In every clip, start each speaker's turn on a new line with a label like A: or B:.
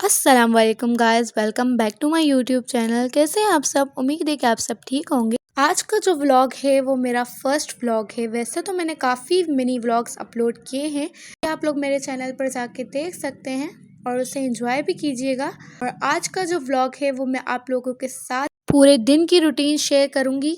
A: अस्सलाम वालेकुम guys, welcome back to my YouTube channel. कैसे हैं आप सब? उम्मीद है कि आप सब ठीक होंगे। आज का जो व्लॉग है वो मेरा फर्स्ट व्लॉग है। वैसे तो मैंने काफ़ी मिनी व्लॉग्स अपलोड किए हैं, आप लोग मेरे चैनल पर जाके देख सकते हैं और उसे एंजॉय भी कीजिएगा। और आज का जो व्लॉग है वो मैं आप लोगों के साथ पूरे दिन की रूटीन शेयर करूँगी।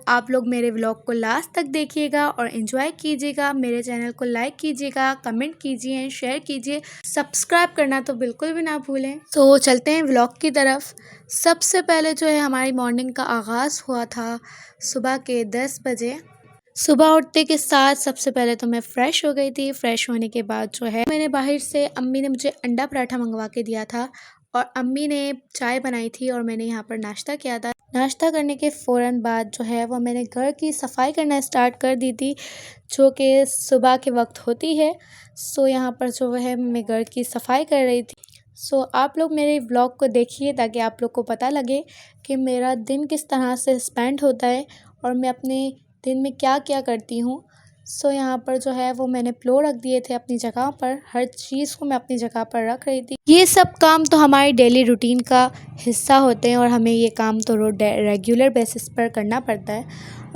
A: आप लोग मेरे व्लॉग को लास्ट तक देखिएगा और एंजॉय कीजिएगा। मेरे चैनल को लाइक कीजिएगा, कमेंट कीजिए, शेयर कीजिए, सब्सक्राइब करना तो बिल्कुल भी ना भूलें। चलते हैं व्लॉग की तरफ। सबसे पहले जो है हमारी मॉर्निंग का आगाज़ हुआ था सुबह के 10 बजे। सुबह उठते के साथ सबसे पहले तो मैं फ़्रेश हो गई थी। फ़्रेश होने के बाद जो है मैंने बाहर से अम्मी ने मुझे अंडा पराठा मंगवा के दिया था और अम्मी ने चाय बनाई थी और मैंने यहाँ पर नाश्ता किया था। नाश्ता करने के फ़ौरन बाद जो है वो मैंने घर की सफाई करना स्टार्ट कर दी थी, जो कि सुबह के वक्त होती है। यहाँ पर जो है मैं घर की सफाई कर रही थी। आप लोग मेरे व्लॉग को देखिए ताकि आप लोग को पता लगे कि मेरा दिन किस तरह से स्पेंड होता है और मैं अपने दिन में क्या क्या करती हूँ। यहाँ पर जो है वो मैंने प्लो रख दिए थे अपनी जगह पर। हर चीज़ को मैं अपनी जगह पर रख रही थी। ये सब काम तो हमारी डेली रूटीन का हिस्सा होते हैं और हमें ये काम तो रेगुलर बेसिस पर करना पड़ता है।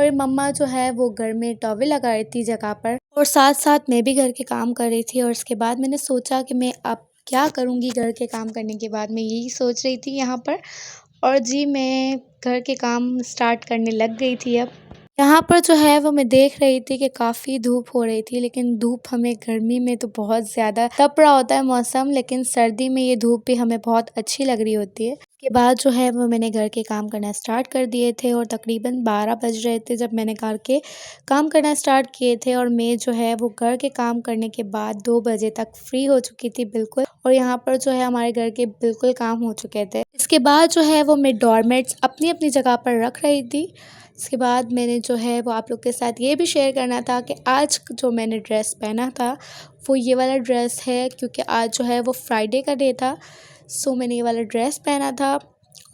A: और मम्मा जो है वो घर में टॉवल लगा रही थी जगह पर और साथ साथ मैं भी घर के काम कर रही थी। और उसके बाद मैंने सोचा कि मैं अब क्या करूँगी। घर के काम करने के बाद मैं यही सोच रही थी यहाँ पर। और जी मैं घर के काम स्टार्ट करने लग गई थी। अब यहाँ पर जो है वो मैं देख रही थी कि काफ़ी धूप हो रही थी, लेकिन धूप हमें गर्मी में तो बहुत ज़्यादा तप रहा होता है मौसम, लेकिन सर्दी में ये धूप भी हमें बहुत अच्छी लग रही होती है। उसके बाद जो है वो मैंने घर के काम करना स्टार्ट कर दिए थे और तकरीबन 12 बज रहे थे जब मैंने घर के काम करना स्टार्ट किए थे। और मैं जो है वो घर के काम करने के बाद 2 बजे तक फ्री हो चुकी थी बिल्कुल। और यहाँ पर जो है हमारे घर के बिल्कुल काम हो चुके थे। इसके बाद जो है वो मैं डोरमेट्स अपनी अपनी जगह पर रख रही थी। इसके बाद मैंने जो है वो आप लोग के साथ ये भी शेयर करना था कि आज जो मैंने ड्रेस पहना था वो ये वाला ड्रेस है, क्योंकि आज जो है वो फ्राइडे का डे था। मैंने ये वाला ड्रेस पहना था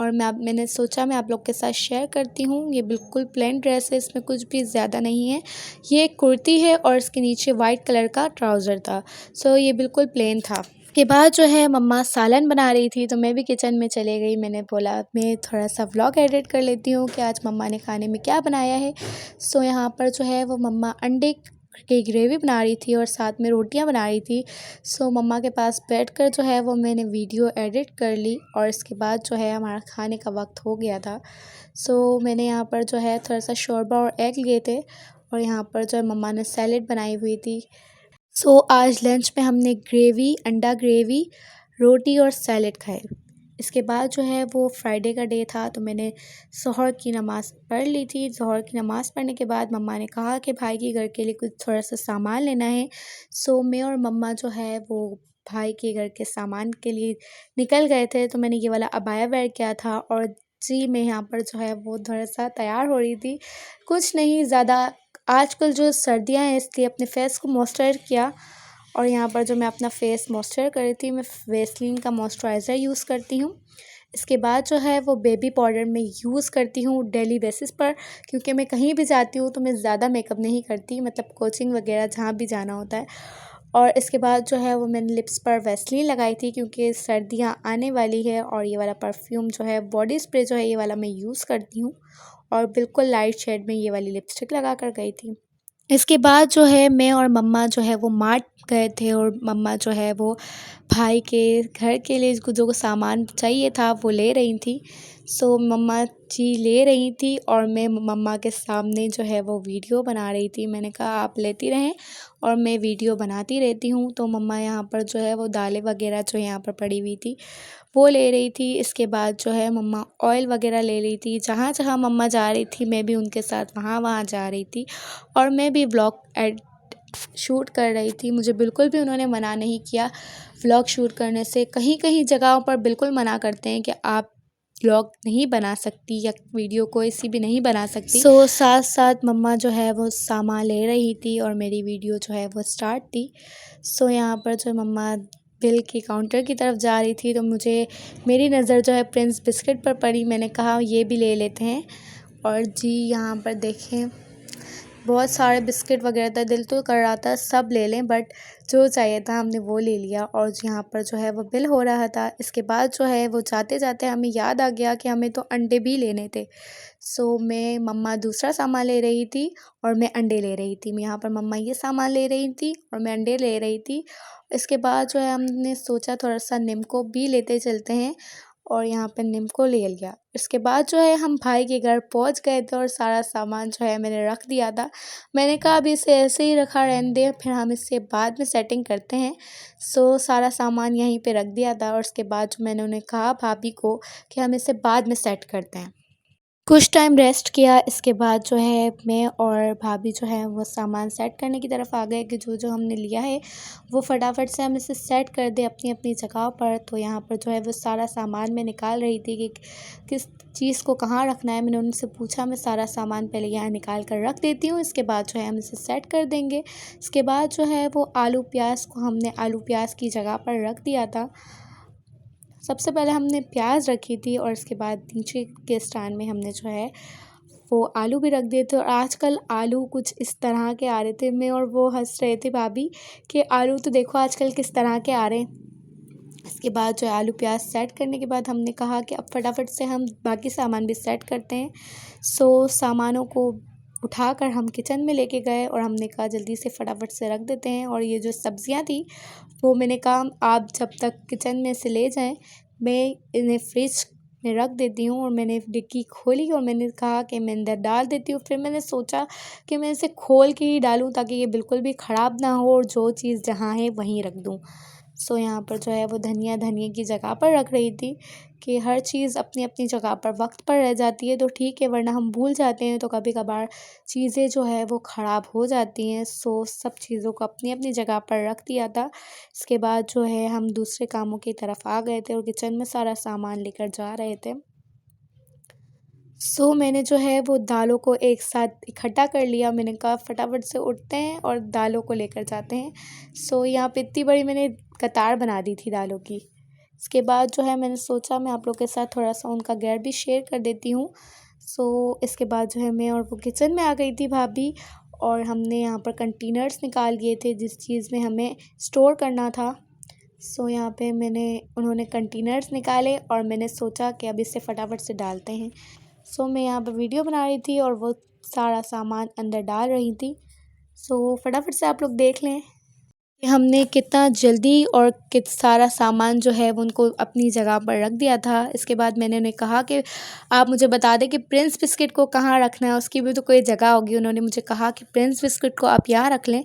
A: और मैंने सोचा मैं आप लोग के साथ शेयर करती हूँ। ये बिल्कुल प्लेन ड्रेस है, इसमें कुछ भी ज़्यादा नहीं है। ये एक कुर्ती है और इसके नीचे वाइट कलर का ट्राउज़र था। ये बिल्कुल प्लेन था। के बाद जो है मम्मा सालन बना रही थी तो मैं भी किचन में चले गई। मैंने बोला मैं थोड़ा सा व्लॉग एडिट कर लेती हूँ कि आज मम्मा ने खाने में क्या बनाया है। यहाँ पर जो है वो मम्मा अंडे की ग्रेवी बना रही थी और साथ में रोटियां बना रही थी। मम्मा के पास बैठकर जो है वो मैंने वीडियो एडिट कर ली और इसके बाद जो है हमारा खाने का वक्त हो गया था। मैंने यहाँ पर जो है थोड़ा सा शोरबा और एग लिए थे और यहाँ पर जो है मम्मा ने सैलेड बनाई हुई थी। आज लंच में हमने ग्रेवी, अंडा ग्रेवी, रोटी और सैलेड खाए। इसके बाद जो है वो फ्राइडे का डे था तो मैंने ज़ोहर की नमाज़ पढ़ ली थी। ज़ोहर की नमाज़ पढ़ने के बाद मम्मा ने कहा कि भाई के घर के लिए कुछ थोड़ा सा सामान लेना है। मैं और मम्मा जो है वो भाई के घर के सामान के लिए निकल गए थे। तो मैंने ये वाला अबाया वेयर किया था और जी मैं यहाँ पर जो है वो थोड़ा सा तैयार हो रही थी। कुछ नहीं ज़्यादा, आजकल जो सर्दियाँ हैं इसलिए अपने फेस को मॉइस्चराइज़र किया। और यहाँ पर जो मैं अपना फेस मॉइस्चर कर रही थी, मैं वेस्लिन का मॉइस्चराइज़र यूज़ करती हूँ। इसके बाद जो है वो बेबी पाउडर मैं यूज़ करती हूँ डेली बेसिस पर, क्योंकि मैं कहीं भी जाती हूँ तो मैं ज़्यादा मेकअप नहीं करती, मतलब कोचिंग वगैरह जहाँ भी जाना होता है। और इसके बाद जो है वो मैंने लिप्स पर वेस्लिन लगाई थी क्योंकि सर्दियाँ आने वाली है। और ये वाला परफ्यूम जो है, बॉडी स्प्रे जो है, ये वाला मैं यूज़ करती हूँ और बिल्कुल लाइट शेड में ये वाली लिपस्टिक लगा कर गई थी। इसके बाद जो है मैं और मम्मा जो है वो मार्ट गए थे और मम्मा जो है वो भाई के घर के लिए जो सामान चाहिए था वो ले रही थी। मम्मा जी ले रही थी और मैं मम्मा के सामने जो है वो वीडियो बना रही थी। मैंने कहा आप लेती रहें और मैं वीडियो बनाती रहती हूँ। मम्मा यहाँ पर जो है वो दालें वगैरह जो यहाँ पर पड़ी हुई थी वो ले रही थी। इसके बाद जो है मम्मा ऑयल वगैरह ले रही थी। जहाँ जहाँ मम्मा जा रही थी मैं भी उनके साथ वहाँ वहाँ जा रही थी और मैं भी व्लॉग शूट कर रही थी। मुझे बिल्कुल भी उन्होंने मना नहीं किया व्लॉग शूट करने से। कहीं कहीं जगहों पर बिल्कुल मना करते हैं कि आप व्लॉग नहीं बना सकती या वीडियो कोई सी भी नहीं बना सकती। साथ साथ मम्मा जो है वो सामान ले रही थी और मेरी वीडियो जो है वो स्टार्ट थी। यहाँ पर जो मम्मा बिल की काउंटर की तरफ जा रही थी तो मेरी नज़र जो है प्रिंस बिस्किट पर पड़ी। मैंने कहा ये भी ले लेते हैं। और जी यहाँ पर देखें बहुत सारे बिस्किट वगैरह था, दिल तो कर रहा था सब ले लें, बट जो चाहिए था हमने वो ले लिया। और यहाँ पर जो है वो बिल हो रहा था। इसके बाद जो है वो जाते जाते हमें याद आ गया कि हमें तो अंडे भी लेने थे। सो मैं मम्मा दूसरा सामान ले रही थी और मैं अंडे ले रही थी। मैं यहाँ पर मम्मा ये सामान ले रही थी और मैं अंडे ले रही थी। इसके बाद जो है हमने सोचा थोड़ा सा निम्को भी लेते चलते हैं, और यहाँ पे निम्को ले लिया। इसके बाद जो है हम भाई के घर पहुँच गए थे और सारा सामान जो है मैंने रख दिया था। मैंने कहा अभी इसे ऐसे ही रखा रहने दें, फिर हम इससे बाद में सेटिंग करते हैं। सो सारा सामान यहीं पे रख दिया था और उसके बाद जो मैंने उन्हें कहा भाभी को कि हम इसे बाद में सेट करते हैं। कुछ टाइम रेस्ट किया। इसके बाद जो है मैं और भाभी जो है वो सामान सेट करने की तरफ आ गए कि जो जो हमने लिया है वो फटाफट से हम इसे सेट कर दें अपनी अपनी जगह पर। तो यहाँ पर जो है वो सारा सामान मैं निकाल रही थी कि किस चीज़ को कहाँ रखना है। मैंने उनसे पूछा, मैं सारा सामान पहले यहाँ निकाल कर रख देती हूँ, इसके बाद जो है हम इसे सेट कर देंगे। इसके बाद जो है वो आलू प्याज को हमने आलू प्याज की जगह पर रख दिया था। सबसे पहले हमने प्याज रखी थी और इसके बाद नीचे के स्टैंड में हमने जो है वो आलू भी रख दिए थे। और आजकल आलू कुछ इस तरह के आ रहे थे, मैं और वो हंस रहे थे भाभी कि आलू तो देखो आजकल किस तरह के आ रहे हैं। इसके बाद जो है आलू प्याज सेट करने के बाद हमने कहा कि अब फटाफट से हम बाकी सामान भी सेट करते हैं। सो सामानों को उठाकर हम किचन में लेके गए और हमने कहा जल्दी से फटाफट से रख देते हैं। और ये जो सब्जियां थी वो मैंने कहा आप जब तक किचन में से ले जाएं, मैं इन्हें फ्रिज में रख देती हूँ। और मैंने डिक्की खोली और मैंने कहा कि मैं अंदर डाल देती हूँ। फिर मैंने सोचा कि मैं इसे खोल के ही डालूँ ताकि ये बिल्कुल भी ख़राब ना हो और जो चीज़ जहाँ है वहीं रख दूँ। सो यहाँ पर जो है वो धनिया धनिया की जगह पर रख रही थी कि हर चीज़ अपनी अपनी जगह पर वक्त पर रह जाती है तो ठीक है, वरना हम भूल जाते हैं तो कभी कभार चीज़ें जो है वो ख़राब हो जाती हैं। सो सब चीज़ों को अपनी अपनी जगह पर रख दिया था। इसके बाद जो है हम दूसरे कामों की तरफ आ गए थे और किचन में सारा सामान लेकर जा रहे थे। मैंने जो है वो दालों को एक साथ इकट्ठा कर लिया। मैंने कहा फटाफट से उठते हैं और दालों को लेकर जाते हैं। यहाँ पे इतनी बड़ी मैंने कतार बना दी थी दालों की। इसके बाद जो है मैंने सोचा मैं आप लोग के साथ थोड़ा सा उनका गैर भी शेयर कर देती हूँ। इसके बाद जो है मैं और वो किचन में आ गई थी भाभी, और हमने यहाँ पर कंटेनर्स निकाल लिए थे जिस चीज़ में हमें स्टोर करना था। यहाँ पे उन्होंने कंटेनर्स निकाले और मैंने सोचा कि अब इसे फटाफट से डालते हैं। मैं यहाँ पर वीडियो बना रही थी और वो सारा सामान अंदर डाल रही थी। फटाफट से आप लोग देख लें कि हमने कितना जल्दी और कित सारा सामान जो है वो उनको अपनी जगह पर रख दिया था। इसके बाद मैंने उन्हें कहा कि आप मुझे बता दें कि प्रिंस बिस्किट को कहाँ रखना है, उसकी भी तो कोई जगह होगी। उन्होंने मुझे कहा कि प्रिंस बिस्किट को आप यहाँ रख लें।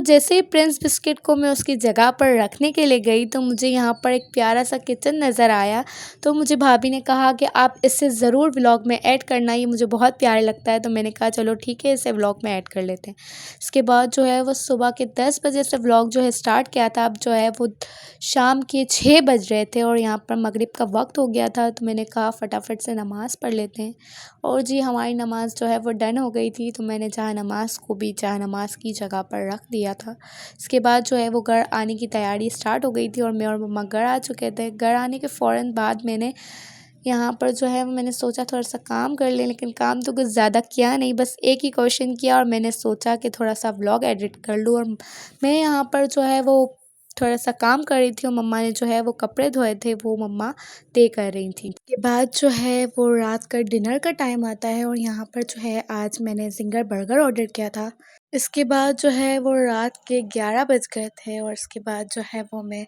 A: जैसे ही प्रिंस बिस्किट को मैं उसकी जगह पर रखने के लिए गई तो मुझे यहाँ पर एक प्यारा सा किचन नज़र आया। तो मुझे भाभी ने कहा कि आप इसे ज़रूर व्लॉग में ऐड करना, ये मुझे बहुत प्यारा लगता है। तो मैंने कहा चलो ठीक है, इसे व्लॉग में ऐड कर लेते हैं। इसके बाद जो है वो सुबह के 10 बजे से व्लॉग जो है स्टार्ट किया था। अब जो है वो शाम के 6 बज रहे थे और यहाँ पर मगरिब का वक्त हो गया था। तो मैंने कहा फटाफट से नमाज़ पढ़ लेते हैं। और जी हमारी नमाज़ जो है वो डन हो गई थी। तो मैंने जहाँ नमाज़ को भी जहाँ नमाज़ की जगह पर रख दिया था। इसके बाद जो है वो घर आने की तैयारी स्टार्ट हो गई थी और मैं और मम्मा घर आ चुके थे। घर आने के फ़ौरन बाद मैंने यहाँ पर जो है मैंने सोचा थोड़ा सा काम कर लें, लेकिन काम तो कुछ ज़्यादा किया नहीं, बस एक ही क्वेश्चन किया और मैंने सोचा कि थोड़ा सा व्लॉग एडिट कर लूँ। और मैं यहाँ पर जो है वो थोड़ा सा काम कर रही थी और मम्मा ने जो है वो कपड़े धोए थे वो मम्मा तय कर रही थी। के बाद जो है वो रात का डिनर का टाइम आता है और यहाँ पर जो है आज मैंने ज़िंगर बर्गर ऑर्डर किया था। इसके बाद जो है वो रात के 11 बज गए थे और इसके बाद जो है वो मैं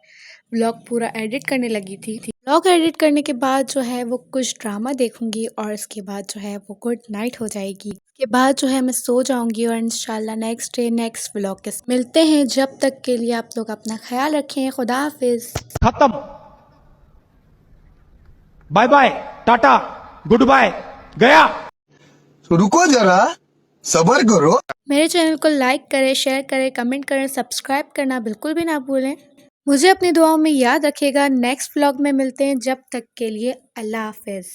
A: व्लॉग पूरा एडिट करने लगी थी। व्लॉग एडिट करने के बाद जो है वो कुछ ड्रामा देखूंगी और इसके बाद जो है वो गुड नाइट हो जाएगी। इसके बाद जो है मैं सो जाऊंगी और इंशाल्लाह नेक्स्ट डे नेक्स्ट व्लॉग के साथ मिलते हैं। जब तक के लिए आप लोग अपना ख्याल रखें। खुदा हाफिज।
B: खत्म। Bye bye, tata, good bye, गया।
C: तो रुको जरा, सबर करो।
A: मेरे चैनल को लाइक करें, शेयर करें, कमेंट करें, सब्सक्राइब करना बिल्कुल भी ना भूलें। मुझे अपनी दुआओं में याद रखिएगा। नेक्स्ट व्लॉग में मिलते हैं। जब तक के लिए अल्लाह हाफिज।